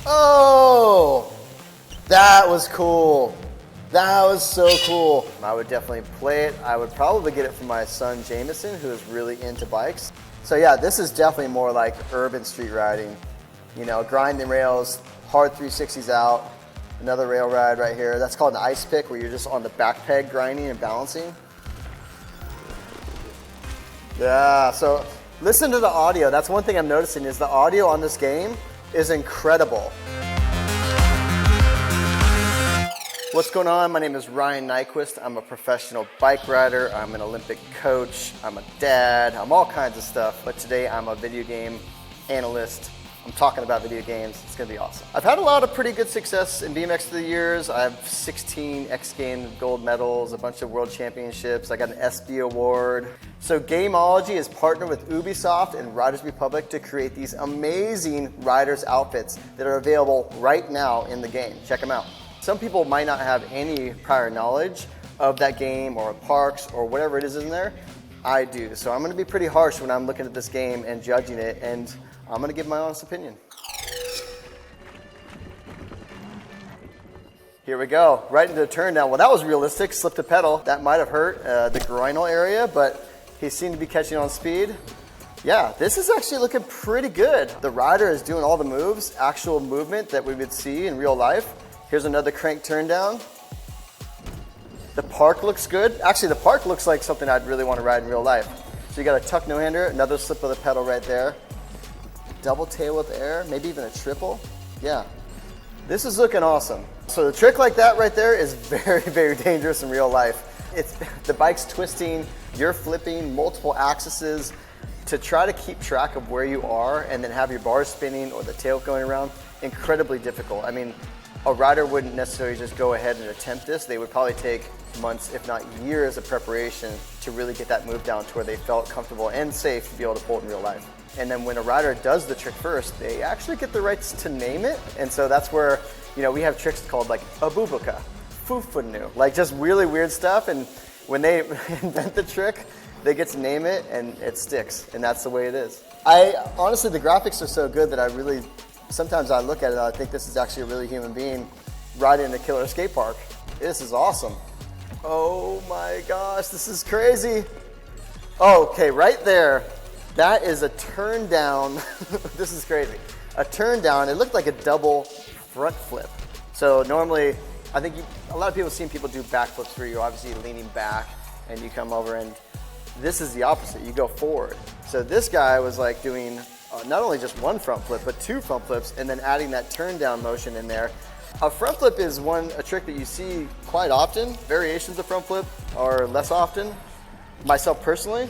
Oh, that was cool. That was so cool. I would definitely play it. I would probably get it from my son Jameson, who is really into bikes. So yeah, this is definitely more like urban street riding. You know, grinding rails, hard 360s out. Another rail ride right here. That's called an ice pick, where you're just on the back peg grinding and balancing. Yeah, so listen to the audio. That's one thing I'm noticing is the audio on this game is incredible. What's going on? My name is Ryan Nyquist. I'm a professional bike rider. I'm an Olympic coach. I'm a dad. I'm all kinds of stuff. But today I'm a video game analyst. I'm talking about video games. It's gonna be awesome. I've had a lot of pretty good success in BMX through the years. I have 16 X Games gold medals, a bunch of world championships. I got an SB award. So Gameology is partnered with Ubisoft and Riders Republic to create these amazing riders outfits that are available right now in the game. Check them out. Some people might not have any prior knowledge of that game or parks or whatever it is in there. I do. So I'm gonna be pretty harsh when I'm looking at this game and judging it, and I'm gonna give my honest opinion. Here we go, right into the turn down. Well, that was realistic, slipped a pedal. That might have hurt the groinal area, but he seemed to be catching on speed. Yeah, this is actually looking pretty good. The rider is doing all the moves, actual movement that we would see in real life. Here's another crank turn down. The park looks good. Actually, the park looks like something I'd really want to ride in real life. So you got a tuck no-hander, another slip of the pedal right there. Double tail with air, maybe even a triple. Yeah, this is looking awesome. So the trick like that right there is very, very dangerous in real life. It's the bike's twisting, you're flipping multiple axes to try to keep track of where you are and then have your bars spinning or the tail going around. Incredibly difficult. I mean, a rider wouldn't necessarily just go ahead and attempt this. They would probably take months, if not years of preparation to really get that move down to where they felt comfortable and safe to be able to pull it in real life. And then when a rider does the trick first, they actually get the rights to name it. And so that's where, you know, we have tricks called like abubuka, fufunu, like just really weird stuff. And when they invent the trick, they get to name it and it sticks. And that's the way it is. Honestly, the graphics are so good that I really, sometimes I look at it and I think this is actually a really human being riding in a killer skate park. This is awesome. Oh my gosh, this is crazy. Okay, right there. That is a turn down. This is crazy. A turn down, it looked like a double front flip. So normally, I think a lot of people have seen people do back flips where you're obviously leaning back and you come over, and this is the opposite, you go forward. So this guy was like doing not only just one front flip, but two front flips, and then adding that turn down motion in there. A front flip is a trick that you see quite often. Variations of front flip are less often. Myself personally,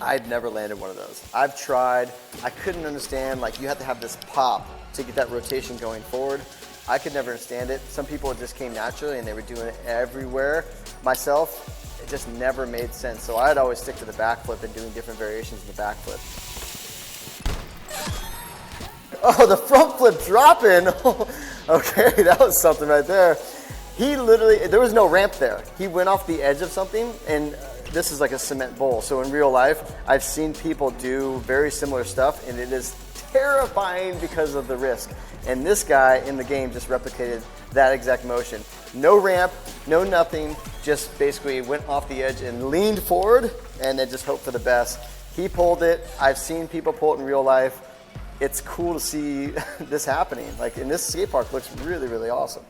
I've never landed one of those. I've tried, I couldn't understand, like you have to have this pop to get that rotation going forward. I could never understand it. Some people, it just came naturally and they were doing it everywhere. Myself, it just never made sense. So I'd always stick to the back flip and doing different variations of the back flip. Oh, the front flip dropping. Okay, that was something right there. He literally, there was no ramp there. He went off the edge of something, and this is like a cement bowl. So in real life, I've seen people do very similar stuff, and it is terrifying because of the risk. And this guy in the game just replicated that exact motion. No ramp, no nothing, just basically went off the edge and leaned forward, and then just hoped for the best. He pulled it. I've seen people pull it in real life. It's cool to see this happening. Like, in this skate park looks really, really awesome.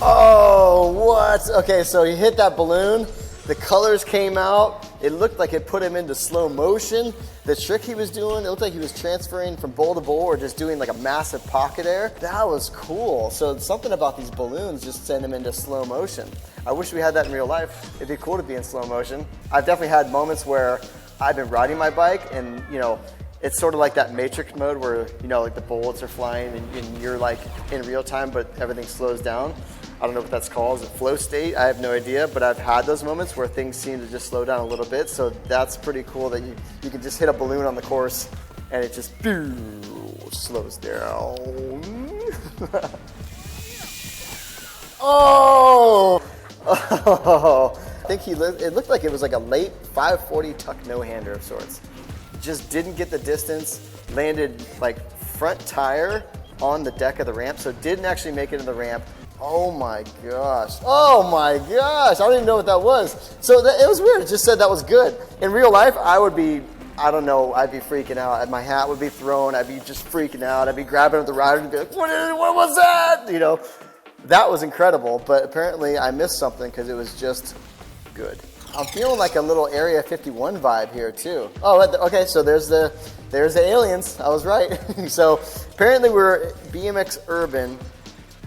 Oh, what? Okay, so he hit that balloon. The colors came out. It looked like it put him into slow motion. The trick he was doing, it looked like he was transferring from bowl to bowl or just doing like a massive pocket air. That was cool. So something about these balloons just send him into slow motion. I wish we had that in real life. It'd be cool to be in slow motion. I've definitely had moments where I've been riding my bike and, you know, it's sort of like that Matrix mode where, you know, like the bullets are flying and you're like in real time, but everything slows down. I don't know what that's called. Is it flow state? I have no idea, but I've had those moments where things seem to just slow down a little bit. So that's pretty cool that you can just hit a balloon on the course and it just slows down. Oh! I think it looked like it was like a late 540 tuck no-hander of sorts. Just didn't get the distance, landed like front tire on the deck of the ramp, so it didn't actually make it in the ramp. Oh my gosh. Oh my gosh. I don't even know what that was. So it was weird. It just said that was good. In real life, I would be, I don't know, I'd be freaking out. My hat would be thrown. I'd be just freaking out. I'd be grabbing at the rider and be like, what was that? You know, that was incredible. But apparently I missed something because it was just good. I'm feeling like a little Area 51 vibe here too. Oh, okay, so there's the aliens. I was right. So apparently we're BMX Urban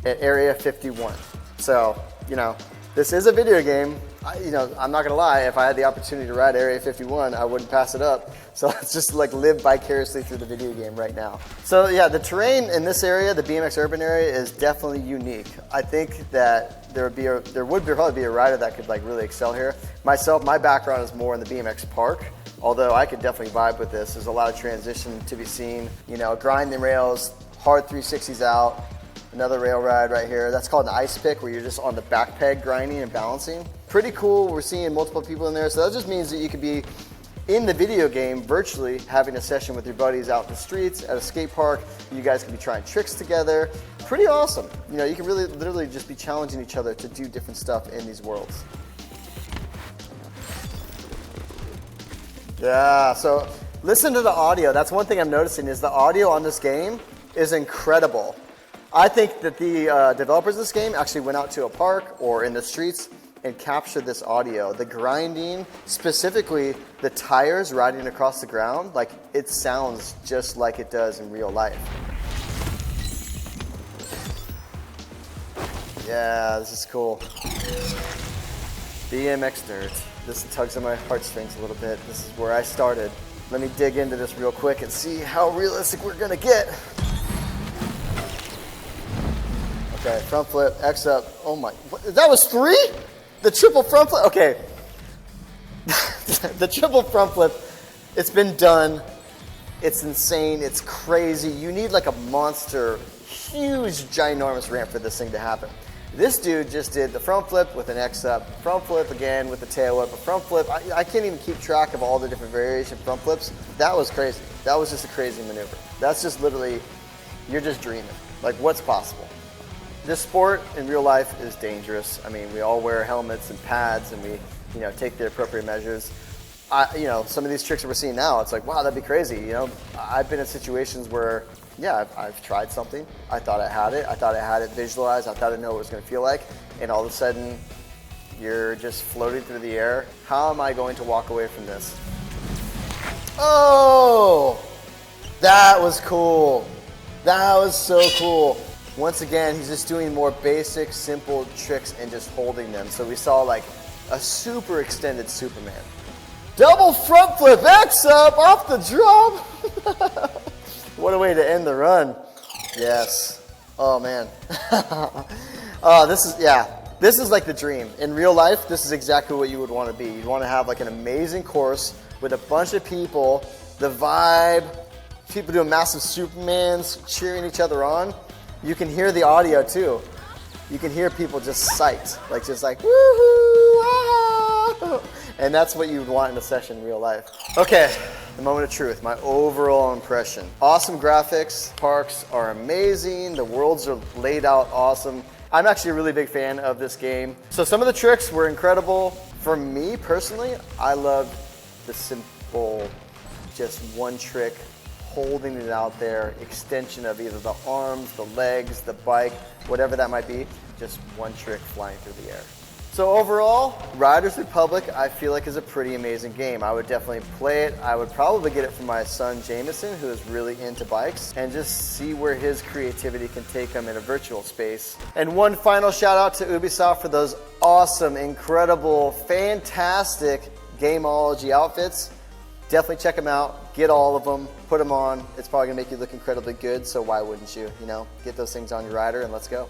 at Area 51. So, you know, this is a video game. I'm not gonna lie, if I had the opportunity to ride Area 51, I wouldn't pass it up. So let's just like live vicariously through the video game right now. So yeah, the terrain in this area, the BMX Urban area, is definitely unique. I think that there would probably be a rider that could like really excel here. Myself, my background is more in the BMX park, although I could definitely vibe with this. There's a lot of transition to be seen. You know, grinding rails, hard 360s out, another rail ride right here. That's called an ice pick, where you're just on the back peg grinding and balancing. Pretty cool. We're seeing multiple people in there. So that just means that you could be in the video game virtually having a session with your buddies out in the streets, at a skate park. You guys can be trying tricks together. Pretty awesome. You know, you can really literally just be challenging each other to do different stuff in these worlds. Yeah, so listen to the audio. That's one thing I'm noticing is the audio on this game is incredible. I think that the developers of this game actually went out to a park or in the streets and captured this audio. The grinding, specifically the tires riding across the ground, like it sounds just like it does in real life. Yeah, this is cool. BMX nerds. This tugs on my heartstrings a little bit. This is where I started. Let me dig into this real quick and see how realistic we're gonna get. Okay, front flip, X up. Oh my, that was 3? The triple front flip, okay. The triple front flip, it's been done. It's insane, it's crazy. You need like a monster, huge, ginormous ramp for this thing to happen. This dude just did the front flip with an X up, front flip again with the tail whip, a front flip. I can't even keep track of all the different variation front flips. That was crazy. That was just a crazy maneuver. That's just literally, you're just dreaming. Like what's possible? This sport in real life is dangerous. I mean, we all wear helmets and pads and we, you know, take the appropriate measures. Some of these tricks that we're seeing now, it's like, wow, that'd be crazy. You know, I've been in situations where, yeah, I've tried something. I thought I had it. I thought I had it visualized. I thought I know what it was going to feel like. And all of a sudden, you're just floating through the air. How am I going to walk away from this? Oh, that was cool. That was so cool. Once again, he's just doing more basic, simple tricks and just holding them. So we saw like a super extended Superman. Double front flip, X up off the drop. What a way to end the run. Yes. Oh man. This is like the dream. In real life, this is exactly what you would want to be. You'd want to have like an amazing course with a bunch of people, the vibe, people doing massive Supermans, cheering each other on. You can hear the audio too. You can hear people just psyched, like just like woohoo, ah! And that's what you would want in a session in real life. Okay, the moment of truth, my overall impression. Awesome graphics, parks are amazing, the worlds are laid out awesome. I'm actually a really big fan of this game. So some of the tricks were incredible. For me personally, I loved the simple, just one trick, holding it out there, extension of either the arms, the legs, the bike, whatever that might be, just one trick flying through the air. So overall, Riders Republic I feel like is a pretty amazing game. I would definitely play it. I would probably get it for my son Jameson, who is really into bikes, and just see where his creativity can take him in a virtual space. And one final shout out to Ubisoft for those awesome, incredible, fantastic gameology outfits. Definitely check them out, get all of them, put them on. It's probably gonna make you look incredibly good, so why wouldn't you, get those things on your rider and let's go.